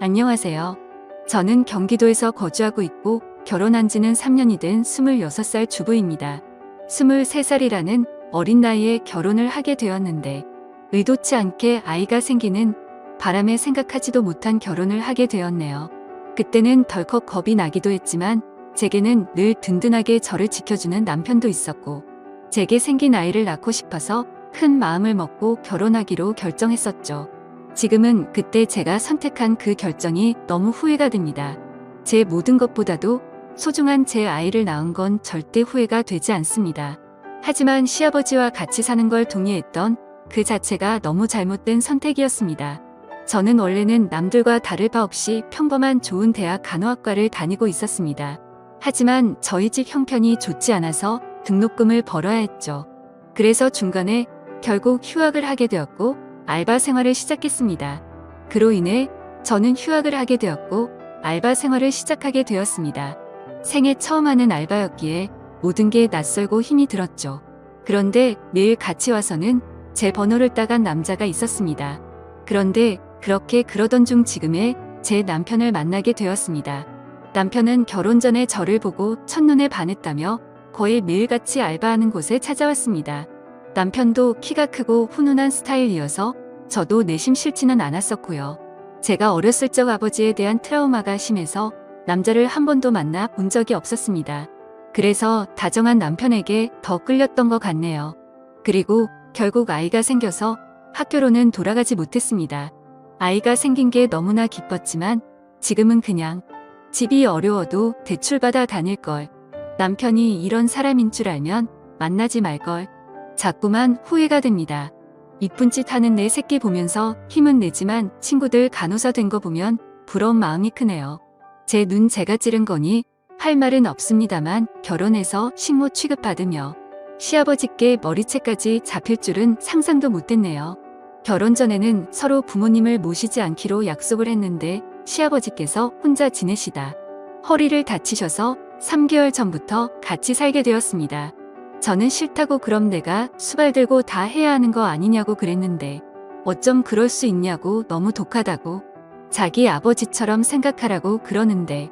안녕하세요. 저는 경기도에서 거주하고 있고 결혼한 지는 3년이 된 26살 주부입니다. 23살이라는 어린 나이에 결혼을 하게 되었는데 의도치 않게 아이가 생기는 바람에 생각하지도 못한 결혼을 하게 되었네요. 그때는 덜컥 겁이 나기도 했지만 제게는 늘 든든하게 저를 지켜주는 남편도 있었고 제게 생긴 아이를 낳고 싶어서 큰 마음을 먹고 결혼하기로 결정했었죠. 지금은 그때 제가 선택한 그 결정이 너무 후회가 됩니다. 제 모든 것보다도 소중한 제 아이를 낳은 건 절대 후회가 되지 않습니다. 하지만 시아버지와 같이 사는 걸 동의했던 그 자체가 너무 잘못된 선택이었습니다. 저는 원래는 남들과 다를 바 없이 평범한 좋은 대학 간호학과를 다니고 있었습니다. 하지만 저희 집 형편이 좋지 않아서 등록금을 벌어야 했죠. 그래서 중간에 결국 휴학을 하게 되었고 알바 생활을 시작했습니다. 그로 인해 저는 휴학을 하게 되었고 알바 생활을 시작하게 되었습니다. 생애 처음 하는 알바였기에 모든 게 낯설고 힘이 들었죠. 그런데 매일 같이 와서는 제 번호를 따간 남자가 있었습니다. 그런데 그렇게 그러던 중 지금의 제 남편을 만나게 되었습니다. 남편은 결혼 전에 저를 보고 첫눈에 반했다며 거의 매일같이 알바하는 곳에 찾아왔습니다. 남편도 키가 크고 훈훈한 스타일이어서 저도 내심 싫지는 않았었고요. 제가 어렸을 적 아버지에 대한 트라우마가 심해서 남자를 한 번도 만나 본 적이 없었습니다. 그래서 다정한 남편에게 더 끌렸던 것 같네요. 그리고 결국 아이가 생겨서 학교로는 돌아가지 못했습니다. 아이가 생긴 게 너무나 기뻤지만 지금은 그냥 집이 어려워도 대출받아 다닐 걸. 남편이 이런 사람인 줄 알면 만나지 말걸. 자꾸만 후회가 됩니다. 이쁜 짓 하는 내 새끼 보면서 힘은 내지만 친구들 간호사 된 거 보면 부러운 마음이 크네요. 제 눈 제가 찌른 거니 할 말은 없습니다만 결혼해서 식모 취급받으며 시아버지께 머리채까지 잡힐 줄은 상상도 못했네요. 결혼 전에는 서로 부모님을 모시지 않기로 약속을 했는데 시아버지께서 혼자 지내시다 허리를 다치셔서 3개월 전부터 같이 살게 되었습니다. 저는 싫다고 그럼 내가 수발 들고 다 해야 하는 거 아니냐고 그랬는데 어쩜 그럴 수 있냐고 너무 독하다고 자기 아버지처럼 생각하라고 그러는데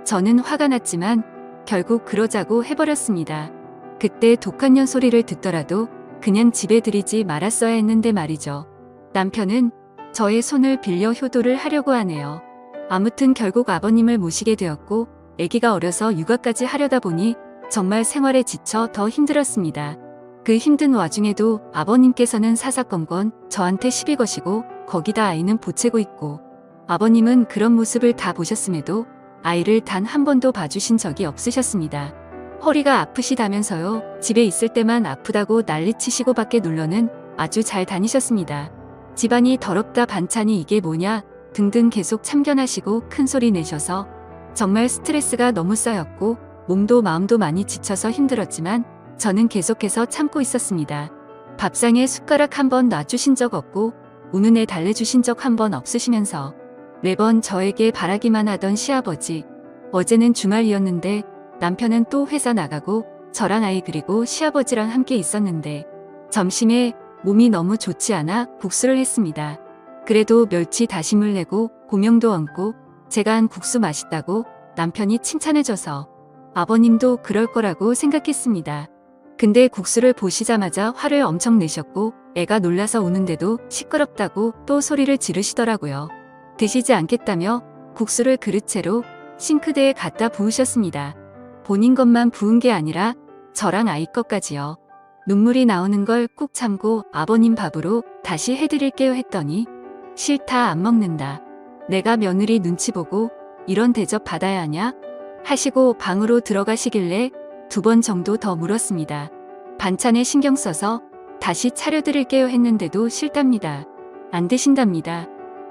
저는 화가 났지만 결국 그러자고 해버렸습니다. 그때 독한 년 소리를 듣더라도 그냥 집에 들이지 말았어야 했는데 말이죠. 남편은 저의 손을 빌려 효도를 하려고 하네요. 아무튼 결국 아버님을 모시게 되었고 아기가 어려서 육아까지 하려다 보니 정말 생활에 지쳐 더 힘들었습니다. 그 힘든 와중에도 아버님께서는 사사건건 저한테 시비 거시고 거기다 아이는 보채고 있고 아버님은 그런 모습을 다 보셨음에도 아이를 단 한 번도 봐주신 적이 없으셨습니다. 허리가 아프시다면서요. 집에 있을 때만 아프다고 난리치시고 밖에 놀러는 아주 잘 다니셨습니다. 집안이 더럽다 반찬이 이게 뭐냐 등등 계속 참견하시고 큰소리 내셔서 정말 스트레스가 너무 쌓였고 몸도 마음도 많이 지쳐서 힘들었지만 저는 계속해서 참고 있었습니다. 밥상에 숟가락 한 번 놔주신 적 없고 우는 애 달래주신 적 한 번 없으시면서 매번 저에게 바라기만 하던 시아버지. 어제는 주말이었는데 남편은 또 회사 나가고 저랑 아이 그리고 시아버지랑 함께 있었는데 점심에 몸이 너무 좋지 않아 국수를 했습니다. 그래도 멸치 다시물 내고 고명도 얹고 제가 한 국수 맛있다고 남편이 칭찬해줘서 아버님도 그럴 거라고 생각했습니다. 근데 국수를 보시자마자 화를 엄청 내셨고 애가 놀라서 우는데도 시끄럽다고 또 소리를 지르시더라고요. 드시지 않겠다며 국수를 그릇채로 싱크대에 갖다 부으셨습니다. 본인 것만 부은 게 아니라 저랑 아이 것까지요. 눈물이 나오는 걸 꾹 참고 아버님 밥으로 다시 해드릴게요 했더니 싫다 안 먹는다. 내가 며느리 눈치 보고 이런 대접 받아야 하냐? 하시고 방으로 들어가시길래 2번 정도 더 물었습니다. 반찬에 신경 써서 다시 차려드릴게요 했는데도 싫답니다. 안 드신답니다.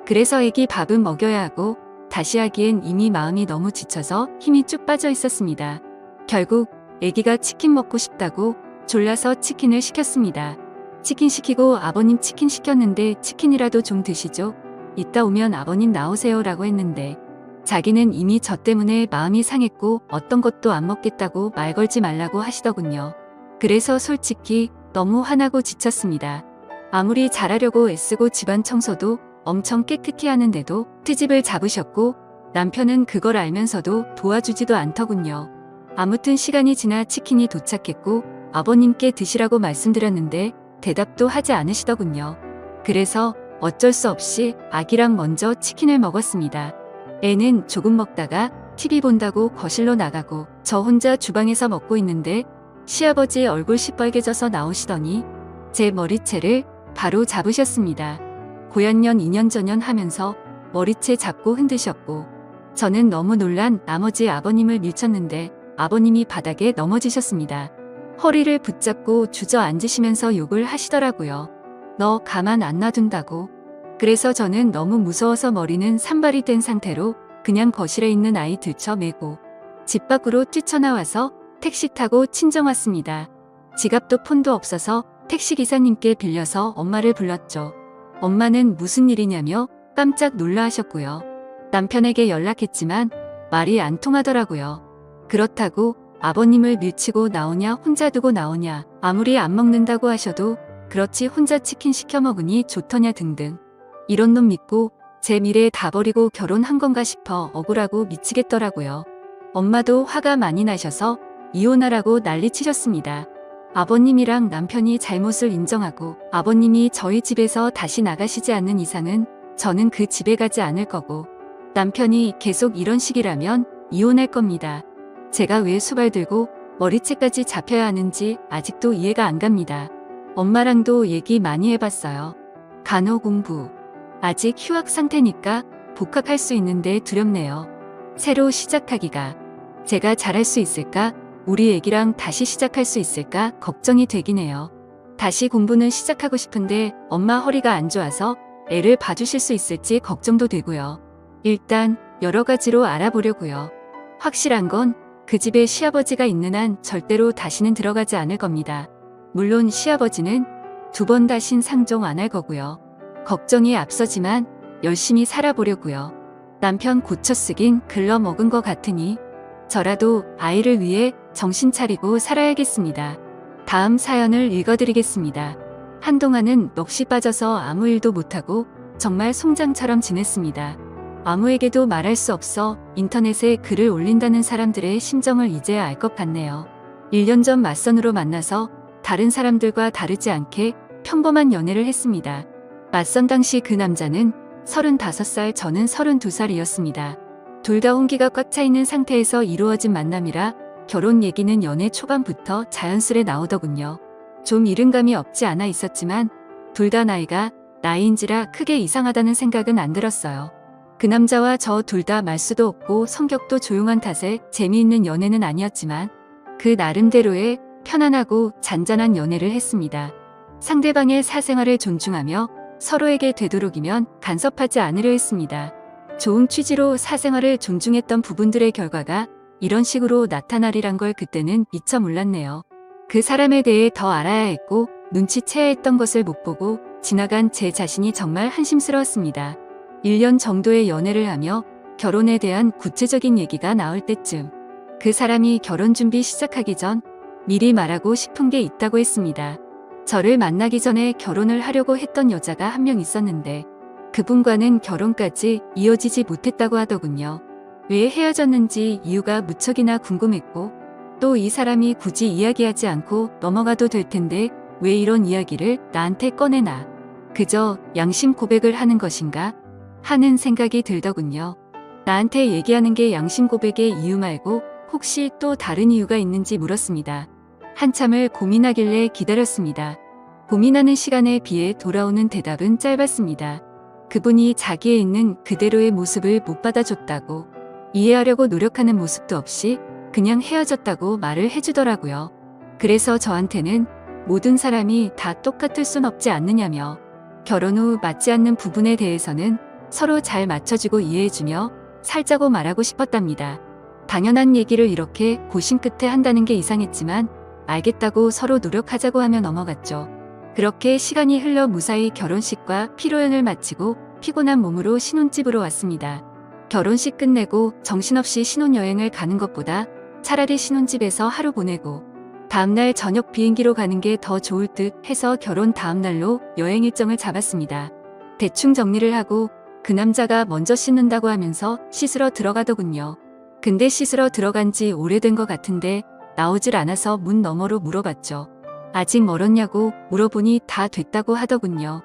그래서 애기 밥은 먹여야 하고 다시 하기엔 이미 마음이 너무 지쳐서 힘이 쭉 빠져 있었습니다. 결국 애기가 치킨 먹고 싶다고 졸라서 치킨을 시켰습니다. 치킨 시키고 아버님 치킨 시켰는데 치킨이라도 좀 드시죠. 이따 오면 아버님 나오세요 라고 했는데 자기는 이미 저 때문에 마음이 상했고 어떤 것도 안 먹겠다고 말 걸지 말라고 하시더군요. 그래서 솔직히 너무 화나고 지쳤습니다. 아무리 잘하려고 애쓰고 집안 청소도 엄청 깨끗이 하는데도 트집을 잡으셨고 남편은 그걸 알면서도 도와주지도 않더군요. 아무튼 시간이 지나 치킨이 도착했고 아버님께 드시라고 말씀드렸는데 대답도 하지 않으시더군요. 그래서 어쩔 수 없이 아기랑 먼저 치킨을 먹었습니다. 애는 조금 먹다가 TV 본다고 거실로 나가고 저 혼자 주방에서 먹고 있는데 시아버지 얼굴 시뻘개져서 나오시더니 제 머리채를 바로 잡으셨습니다. 고연년 2년 전년 하면서 머리채 잡고 흔드셨고 저는 너무 놀란 나머지 아버님을 밀쳤는데 아버님이 바닥에 넘어지셨습니다. 허리를 붙잡고 주저앉으시면서 욕을 하시더라고요. 너 가만 안 놔둔다고. 그래서 저는 너무 무서워서 머리는 산발이 된 상태로 그냥 거실에 있는 아이 들쳐매고 집 밖으로 뛰쳐나와서 택시 타고 친정 왔습니다. 지갑도 폰도 없어서 택시기사님께 빌려서 엄마를 불렀죠. 엄마는 무슨 일이냐며 깜짝 놀라하셨고요. 남편에게 연락했지만 말이 안 통하더라고요. 그렇다고 아버님을 밀치고 나오냐 혼자 두고 나오냐 아무리 안 먹는다고 하셔도 그렇지 혼자 치킨 시켜 먹으니 좋더냐 등등. 이런 놈 믿고 제 미래 다 버리고 결혼한 건가 싶어 억울하고 미치겠더라고요. 엄마도 화가 많이 나셔서 이혼하라고 난리치셨습니다. 아버님이랑 남편이 잘못을 인정하고 아버님이 저희 집에서 다시 나가시지 않는 이상은 저는 그 집에 가지 않을 거고 남편이 계속 이런 식이라면 이혼할 겁니다. 제가 왜 수발 들고 머리채까지 잡혀야 하는지 아직도 이해가 안 갑니다. 엄마랑도 얘기 많이 해봤어요. 간호 공부. 아직 휴학 상태니까 복학할 수 있는데 두렵네요. 새로 시작하기가. 제가 잘할 수 있을까? 우리 애기랑 다시 시작할 수 있을까? 걱정이 되긴 해요. 다시 공부는 시작하고 싶은데 엄마 허리가 안 좋아서 애를 봐주실 수 있을지 걱정도 되고요. 일단 여러 가지로 알아보려고요. 확실한 건 그 집에 시아버지가 있는 한 절대로 다시는 들어가지 않을 겁니다. 물론 시아버지는 2번 다신 상종 안 할 거고요. 걱정이 앞서지만 열심히 살아보려고요. 남편 고쳐쓰긴 글러먹은 것 같으니 저라도 아이를 위해 정신 차리고 살아야겠습니다. 다음 사연을 읽어드리겠습니다. 한동안은 넋이 빠져서 아무 일도 못하고 정말 송장처럼 지냈습니다. 아무에게도 말할 수 없어 인터넷에 글을 올린다는 사람들의 심정을 이제야 알 것 같네요. 1년 전 맞선으로 만나서 다른 사람들과 다르지 않게 평범한 연애를 했습니다. 맞선 당시 그 남자는 35살, 저는 32살이었습니다. 둘 다 홍기가 꽉 차 있는 상태에서 이루어진 만남이라 결혼 얘기는 연애 초반부터 자연스레 나오더군요. 좀 이른감이 없지 않아 있었지만 둘 다 나이가 나이인지라 크게 이상하다는 생각은 안 들었어요. 그 남자와 저 둘 다 말수도 없고 성격도 조용한 탓에 재미있는 연애는 아니었지만 그 나름대로의 편안하고 잔잔한 연애를 했습니다. 상대방의 사생활을 존중하며 서로에게 되도록이면 간섭하지 않으려 했습니다. 좋은 취지로 사생활을 존중했던 부분들의 결과가 이런 식으로 나타나리란 걸 그때는 미처 몰랐네요. 그 사람에 대해 더 알아야 했고 눈치채야 했던 것을 못 보고 지나간 제 자신이 정말 한심스러웠습니다. 1년 정도의 연애를 하며 결혼에 대한 구체적인 얘기가 나올 때쯤 그 사람이 결혼 준비 시작하기 전 미리 말하고 싶은 게 있다고 했습니다. 저를 만나기 전에 결혼을 하려고 했던 여자가 한 명 있었는데 그분과는 결혼까지 이어지지 못했다고 하더군요. 왜 헤어졌는지 이유가 무척이나 궁금했고 또 이 사람이 굳이 이야기하지 않고 넘어가도 될 텐데 왜 이런 이야기를 나한테 꺼내나. 그저 양심 고백을 하는 것인가 하는 생각이 들더군요. 나한테 얘기하는 게 양심 고백의 이유 말고 혹시 또 다른 이유가 있는지 물었습니다. 한참을 고민하길래 기다렸습니다. 고민하는 시간에 비해 돌아오는 대답은 짧았습니다. 그분이 자기에 있는 그대로의 모습을 못 받아줬다고, 이해하려고 노력하는 모습도 없이 그냥 헤어졌다고 말을 해주더라고요. 그래서 저한테는 모든 사람이 다 똑같을 순 없지 않느냐며 결혼 후 맞지 않는 부분에 대해서는 서로 잘 맞춰주고 이해해주며 살자고 말하고 싶었답니다. 당연한 얘기를 이렇게 고심 끝에 한다는 게 이상했지만 알겠다고 서로 노력하자고 하며 넘어갔죠. 그렇게 시간이 흘러 무사히 결혼식과 피로연을 마치고 피곤한 몸으로 신혼집으로 왔습니다. 결혼식 끝내고 정신없이 신혼여행을 가는 것보다 차라리 신혼집에서 하루 보내고 다음날 저녁 비행기로 가는 게 더 좋을 듯 해서 결혼 다음날로 여행 일정을 잡았습니다. 대충 정리를 하고 그 남자가 먼저 씻는다고 하면서 씻으러 들어가더군요. 근데 씻으러 들어간 지 오래된 것 같은데 나오질 않아서 문 너머로 물어봤죠. 아직 멀었냐고 물어보니 다 됐다고 하더군요.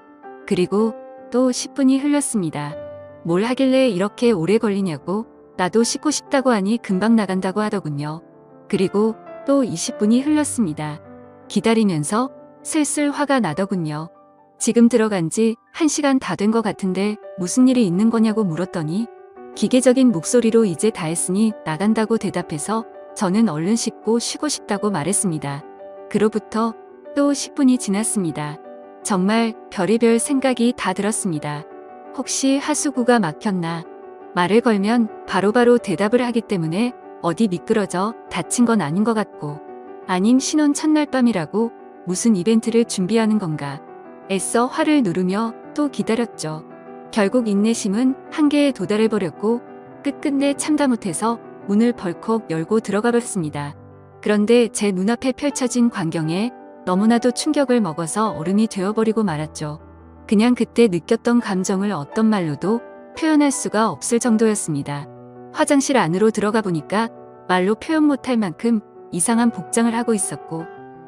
그리고 또 10분이 흘렀습니다. 뭘 하길래 이렇게 오래 걸리냐고 나도 씻고 싶다고 하니 금방 나간다고 하더군요. 그리고 또 20분이 흘렀습니다. 기다리면서 슬슬 화가 나더군요. 지금 들어간 지 1시간 다 된 것 같은데 무슨 일이 있는 거냐고 물었더니 기계적인 목소리로 이제 다 했으니 나간다고 대답해서 저는 얼른 씻고 쉬고 싶다고 말했습니다. 그로부터 또 10분이 지났습니다. 정말 별의별 생각이 다 들었습니다. 혹시 하수구가 막혔나? 말을 걸면 바로바로 대답을 하기 때문에 어디 미끄러져 다친 건 아닌 것 같고, 아님 신혼 첫날 밤이라고 무슨 이벤트를 준비하는 건가? 애써 화를 누르며 또 기다렸죠. 결국 인내심은 한계에 도달해버렸고 끝끝내 참다 못해서 문을 벌컥 열고 들어가 봤습니다. 그런데 제 눈앞에 펼쳐진 광경에 너무나도 충격을 먹어서 얼음이 되어버리고 말았죠. 그냥 그때 느꼈던 감정을 어떤 말로도 표현할 수가 없을 정도였습니다. 화장실 안으로 들어가 보니까 말로 표현 못할 만큼 이상한 복장을 하고 있었고,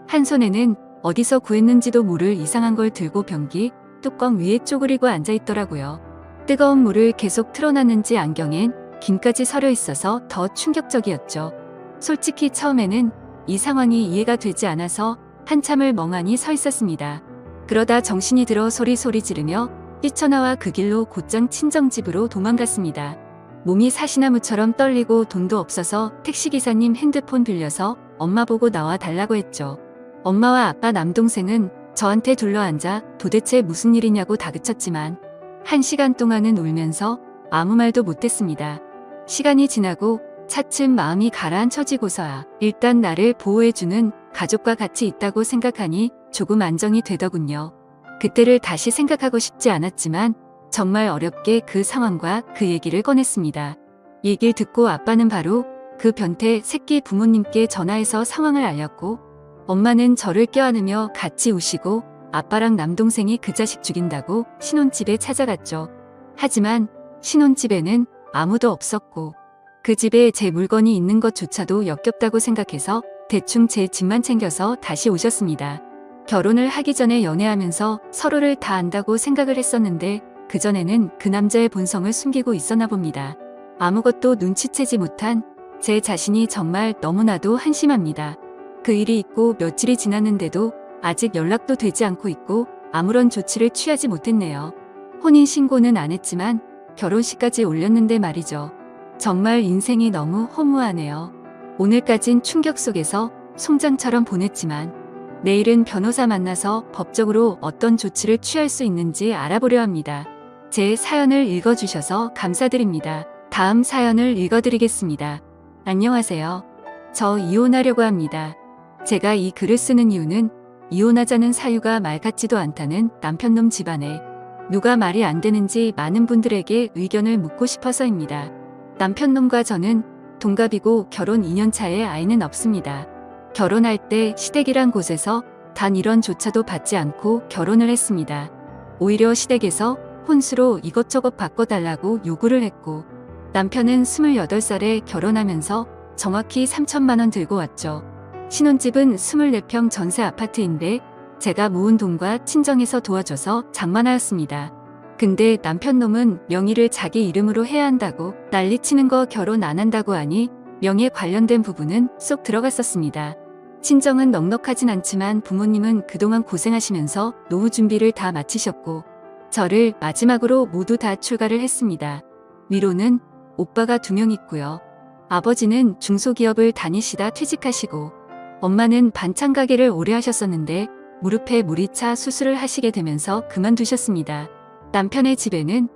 한 손에는 어디서 구했는지도 모를 이상한 걸 들고 변기 뚜껑 위에 쪼그리고 앉아있더라고요. 뜨거운 물을 계속 틀어놨는지 안경엔 김까지 서려 있어서 더 충격적이었죠. 솔직히 처음에는 이 상황이 이해가 되지 않아서 한참을 멍하니 서 있었습니다. 그러다 정신이 들어 소리소리 지르며 뛰쳐나와 그 길로 곧장 친정집으로 도망갔습니다. 몸이 사시나무처럼 떨리고 돈도 없어서 택시기사님 핸드폰 빌려서 엄마 보고 나와 달라고 했죠. 엄마와 아빠 남동생은 저한테 둘러앉아 도대체 무슨 일이냐고 다그쳤지만 1시간 동안은 울면서 아무 말도 못했습니다. 시간이 지나고 차츰 마음이 가라앉혀지고서야 일단 나를 보호해주는 가족과 같이 있다고 생각하니 조금 안정이 되더군요. 그때를 다시 생각하고 싶지 않았지만 정말 어렵게 그 상황과 그 얘기를 꺼냈습니다. 얘기를 듣고 아빠는 바로 그 변태 새끼 부모님께 전화해서 상황을 알렸고, 엄마는 저를 껴안으며 같이 우시고 아빠랑 남동생이 그 자식 죽인다고 신혼집에 찾아갔죠. 하지만 신혼집에는 아무도 없었고 그 집에 제 물건이 있는 것조차도 역겹다고 생각해서 대충 제 집만 챙겨서 다시 오셨습니다. 결혼을 하기 전에 연애하면서 서로를 다 안다고 생각을 했었는데 그전에는 그 남자의 본성을 숨기고 있었나 봅니다. 아무것도 눈치채지 못한 제 자신이 정말 너무나도 한심합니다. 그 일이 있고 며칠이 지났는데도 아직 연락도 되지 않고 있고 아무런 조치를 취하지 못했네요. 혼인신고는 안 했지만 결혼식까지 올렸는데 말이죠. 정말 인생이 너무 허무하네요. 오늘까진 충격 속에서 송장처럼 보냈지만 내일은 변호사 만나서 법적으로 어떤 조치를 취할 수 있는지 알아보려 합니다. 제 사연을 읽어주셔서 감사드립니다. 다음 사연을 읽어드리겠습니다. 안녕하세요. 저 이혼하려고 합니다. 제가 이 글을 쓰는 이유는 이혼하자는 사유가 말 같지도 않다는 남편놈 집안에 누가 말이 안 되는지 많은 분들에게 의견을 묻고 싶어서입니다. 남편놈과 저는 동갑이고 결혼 2년 차에 아이는 없습니다. 결혼할 때 시댁이란 곳에서 단 1원조차도 받지 않고 결혼을 했습니다. 오히려 시댁에서 혼수로 이것저것 바꿔달라고 요구를 했고, 남편은 28살에 결혼하면서 정확히 3천만 원 들고 왔죠. 신혼집은 24평 전세 아파트인데 제가 모은 돈과 친정에서 도와줘서 장만하였습니다. 근데 남편놈은 명의를 자기 이름으로 해야 한다고 난리치는 거 결혼 안 한다고 하니 명예 관련된 부분은 쏙 들어갔었습니다. 친정은 넉넉하진 않지만 부모님은 그동안 고생하시면서 노후 준비를 다 마치셨고 저를 마지막으로 모두 다 출가를 했습니다. 위로는 오빠가 2명 있고요. 아버지는 중소기업을 다니시다 퇴직하시고 엄마는 반찬 가게를 오래 하셨었는데 무릎에 물이 차 수술을 하시게 되면서 그만두셨습니다. 남편의 집에는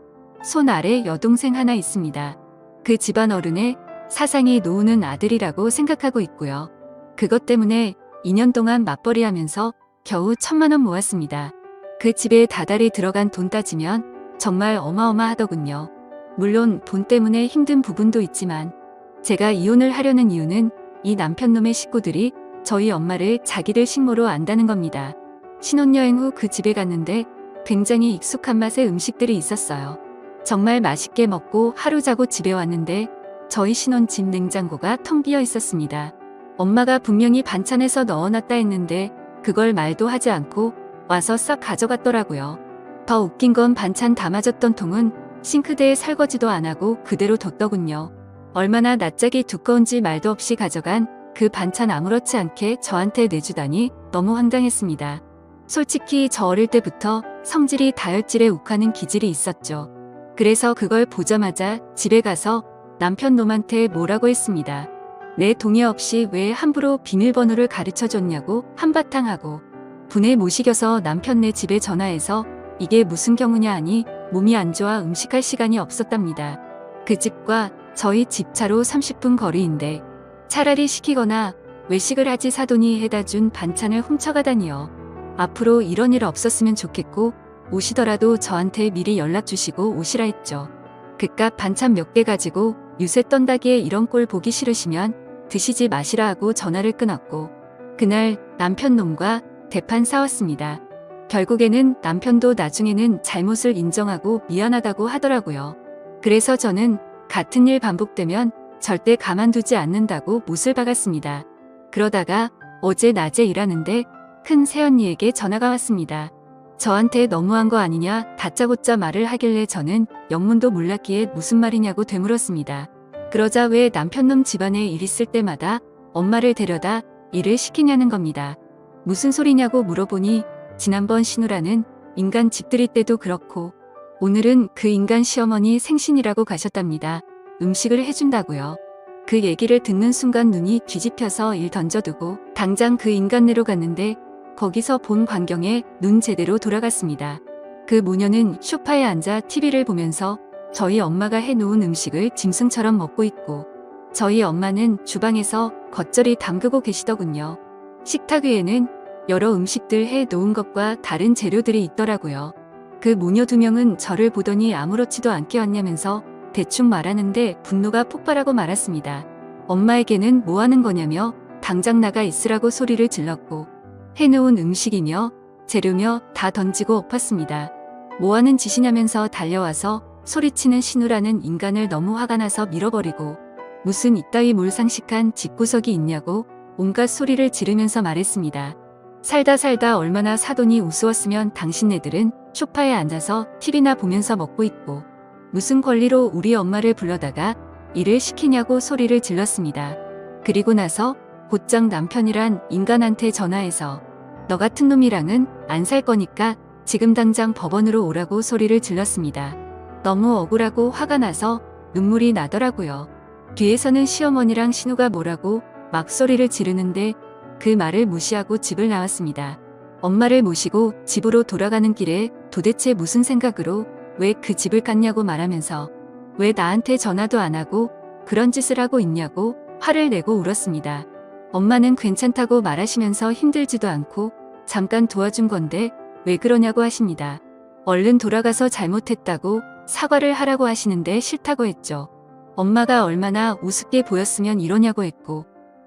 손 아래 여동생 하나 있습니다. 그 집안 어른의 사상이 놓우는 아들이라고 생각하고 있고요. 그것 때문에 2년 동안 맞벌이하면서 겨우 1,000만 원 모았습니다. 그 집에 다달이 들어간 돈 따지면 정말 어마어마하더군요. 물론 돈 때문에 힘든 부분도 있지만 제가 이혼을 하려는 이유는 이 남편놈의 식구들이 저희 엄마를 자기들 식모로 안다는 겁니다. 신혼여행 후 그 집에 갔는데 굉장히 익숙한 맛의 음식들이 있었어요. 정말 맛있게 먹고 하루 자고 집에 왔는데 저희 신혼집 냉장고가 텅 비어 있었습니다. 엄마가 분명히 반찬에서 넣어놨다 했는데 그걸 말도 하지 않고 와서 싹 가져갔더라고요. 더 웃긴 건 반찬 담아줬던 통은 싱크대에 설거지도 안 하고 그대로 뒀더군요. 얼마나 낯짝이 두꺼운지 말도 없이 가져간 그 반찬 아무렇지 않게 저한테 내주다니 너무 황당했습니다. 솔직히 저 어릴 때부터 성질이 다혈질에 욱하는 기질이 있었죠. 그래서 그걸 보자마자 집에 가서 남편 놈한테 뭐라고 했습니다. 내 동의 없이 왜 함부로 비밀번호를 가르쳐줬냐고 한바탕 하고 분에 못 이겨서 남편네 집에 전화해서 이게 무슨 경우냐 하니 몸이 안 좋아 음식할 시간이 없었답니다. 그 집과 저희 집 차로 30분 거리인데 차라리 시키거나 외식을 하지 사돈이 해다 준 반찬을 훔쳐가다니요. 앞으로 이런 일 없었으면 좋겠고 오시더라도 저한테 미리 연락 주시고 오시라 했죠. 그깟 반찬 몇 개 가지고 유세 떤다기에 이런 꼴 보기 싫으시면 드시지 마시라 하고 전화를 끊었고 그날 남편 놈과 대판 싸웠습니다. 결국에는 남편도 나중에는 잘못을 인정하고 미안하다고 하더라고요. 그래서 저는 같은 일 반복되면 절대 가만두지 않는다고 못을 박았습니다. 그러다가 어제 낮에 일하는데 큰 새언니에게 전화가 왔습니다. 저한테 너무한 거 아니냐 다짜고짜 말을 하길래 저는 영문도 몰랐기에 무슨 말이냐고 되물었습니다. 그러자 왜 남편놈 집안에 일 있을 때마다 엄마를 데려다 일을 시키냐는 겁니다. 무슨 소리냐고 물어보니 지난번 신우라는 인간 집들일 때도 그렇고 오늘은 그 인간 시어머니 생신이라고 가셨답니다. 음식을 해준다고요. 그 얘기를 듣는 순간 눈이 뒤집혀서 일 던져두고 당장 그 인간네로 갔는데 거기서 본 광경에 눈 제대로 돌아갔습니다. 그 모녀는 소파에 앉아 TV를 보면서 저희 엄마가 해놓은 음식을 짐승처럼 먹고 있고 저희 엄마는 주방에서 겉절이 담그고 계시더군요. 식탁 위에는 여러 음식들 해놓은 것과 다른 재료들이 있더라고요. 그 모녀 두 명은 저를 보더니 아무렇지도 않게 왔냐면서 대충 말하는데 분노가 폭발하고 말았습니다. 엄마에게는 뭐 하는 거냐며 당장 나가 있으라고 소리를 질렀고 해놓은 음식이며 재료며 다 던지고 엎었습니다. 뭐 하는 짓이냐면서 달려와서 소리치는 신우라는 인간을 너무 화가 나서 밀어버리고 무슨 이따위 몰상식한 집구석이 있냐고 온갖 소리를 지르면서 말했습니다. 살다 얼마나 사돈이 우스웠으면 당신네들은 소파에 앉아서 TV나 보면서 먹고 있고 무슨 권리로 우리 엄마를 불러다가 일을 시키냐고 소리를 질렀습니다. 그리고 나서 곧장 남편이란 인간한테 전화해서 너 같은 놈이랑은 안 살 거니까 지금 당장 법원으로 오라고 소리를 질렀습니다. 너무 억울하고 화가 나서 눈물이 나더라고요. 뒤에서는 시어머니랑 신우가 뭐라고 막 소리를 지르는데 그 말을 무시하고 집을 나왔습니다. 엄마를 모시고 집으로 돌아가는 길에 도대체 무슨 생각으로 왜 그 집을 갔냐고 말하면서 왜 나한테 전화도 안 하고 그런 짓을 하고 있냐고 화를 내고 울었습니다. 엄마는 괜찮다고 말하시면서 힘들지도 않고 잠깐 도와준 건데 왜 그러냐고 하십니다. 얼른 돌아가서 잘못했다고 사과를 하라고 하시는데 싫다고 했죠. 엄마가 얼마나 우습게 보였으면 이러냐고 했고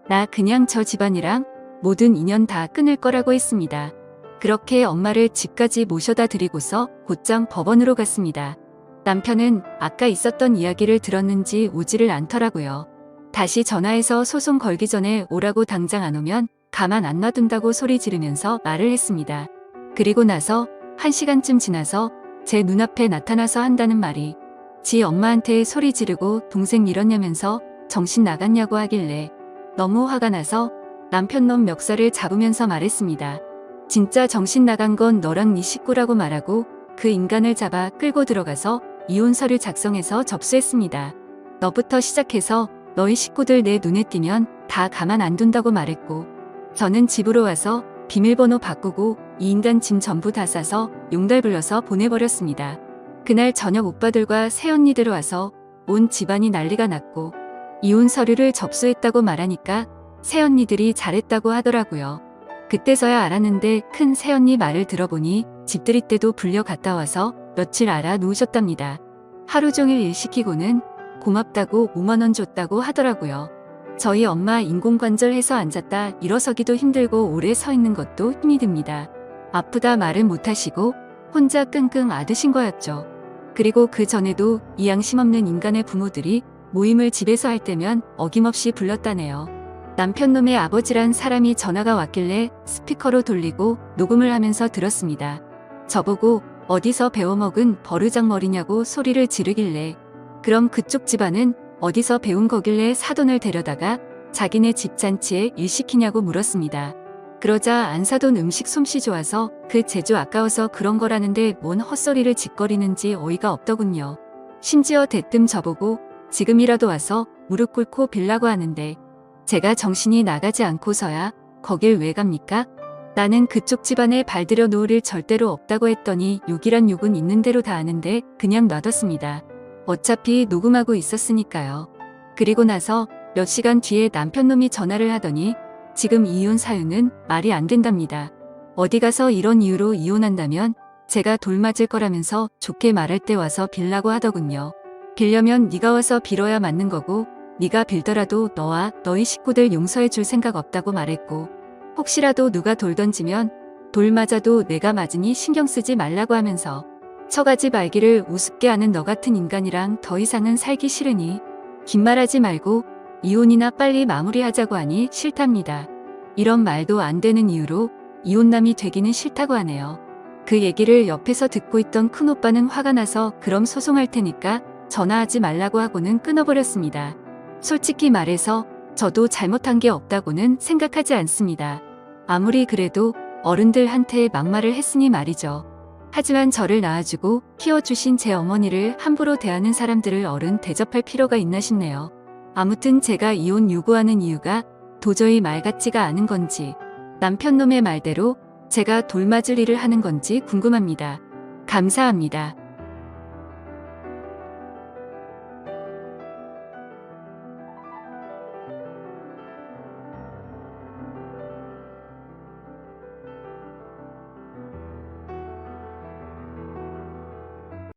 나 그냥 저 집안이랑 모든 인연 다 끊을 거라고 했습니다. 그렇게 엄마를 집까지 모셔다 드리고서 곧장 법원으로 갔습니다. 남편은 아까 있었던 이야기를 들었는지 오지를 않더라고요. 다시 전화해서 소송 걸기 전에 오라고 당장 안 오면 가만 안 놔둔다고 소리 지르면서 말을 했습니다. 그리고 나서 1시간쯤 지나서 제 눈앞에 나타나서 한다는 말이 지 엄마한테 소리 지르고 동생 이러냐면서 정신 나갔냐고 하길래 너무 화가 나서 남편 놈 멱살을 잡으면서 말했습니다. 진짜 정신 나간 건 너랑 네 식구라고 말하고 그 인간을 잡아 끌고 들어가서 이혼 서류 작성해서 접수했습니다. 너부터 시작해서 너희 식구들 내 눈에 띄면 다 가만 안 둔다고 말했고 저는 집으로 와서 비밀번호 바꾸고 이 인간 짐 전부 다 싸서 용달 불러서 보내버렸습니다. 그날 저녁 오빠들과 새언니들 와서 온 집안이 난리가 났고 이혼 서류를 접수했다고 말하니까 새언니들이 잘했다고 하더라고요. 그때서야 알았는데 큰 새언니 말을 들어보니 집들이 때도 불려 갔다 와서 며칠 알아 놓으셨답니다. 하루 종일 일 시키고는 고맙다고 5만 원 줬다고 하더라고요. 저희 엄마 인공관절 해서 앉았다 일어서기도 힘들고 오래 서 있는 것도 힘이 듭니다. 아프다 말은 못하시고 혼자 끙끙 앓으신 거였죠. 그리고 그 전에도 이 양심 없는 인간의 부모들이 모임을 집에서 할 때면 어김없이 불렀다네요. 남편놈의 아버지란 사람이 전화가 왔길래 스피커로 돌리고 녹음을 하면서 들었습니다. 저보고 어디서 배워먹은 버르장머리냐고 소리를 지르길래 그럼 그쪽 집안은 어디서 배운 거길래 사돈을 데려다가 자기네 집 잔치에 일 시키냐고 물었습니다. 그러자 안 사돈 음식 솜씨 좋아서 그 재주 아까워서 그런 거라는데 뭔 헛소리를 짓거리는지 어이가 없더군요. 심지어 대뜸 저보고 지금이라도 와서 무릎 꿇고 빌라고 하는데 제가 정신이 나가지 않고서야 거길 왜 갑니까? 나는 그쪽 집안에 발들여 놓을 일 절대로 없다고 했더니 욕이란 욕은 있는 대로 다 아는데 그냥 놔뒀습니다. 어차피 녹음하고 있었으니까요. 그리고 나서 몇 시간 뒤에 남편놈이 전화를 하더니 지금 이혼 사유는 말이 안 된답니다. 어디 가서 이런 이유로 이혼한다면 제가 돌 맞을 거라면서 좋게 말할 때 와서 빌라고 하더군요. 빌려면 네가 와서 빌어야 맞는 거고 네가 빌더라도 너와 너희 식구들 용서해 줄 생각 없다고 말했고 혹시라도 누가 돌 던지면 돌 맞아도 내가 맞으니 신경 쓰지 말라고 하면서 처가지 말기를 우습게 하는 너 같은 인간이랑 더 이상은 살기 싫으니 긴 말하지 말고 이혼이나 빨리 마무리하자고 하니 싫답니다. 이런 말도 안 되는 이유로 이혼남이 되기는 싫다고 하네요. 그 얘기를 옆에서 듣고 있던 큰오빠는 화가 나서 그럼 소송할 테니까 전화하지 말라고 하고는 끊어버렸습니다. 솔직히 말해서 저도 잘못한 게 없다고는 생각하지 않습니다. 아무리 그래도 어른들한테 막말을 했으니 말이죠. 하지만 저를 낳아주고 키워주신 제 어머니를 함부로 대하는 사람들을 어른 대접할 필요가 있나 싶네요. 아무튼 제가 이혼 요구하는 이유가 도저히 말 같지가 않은 건지 남편놈의 말대로 제가 돌 맞을 일을 하는 건지 궁금합니다. 감사합니다.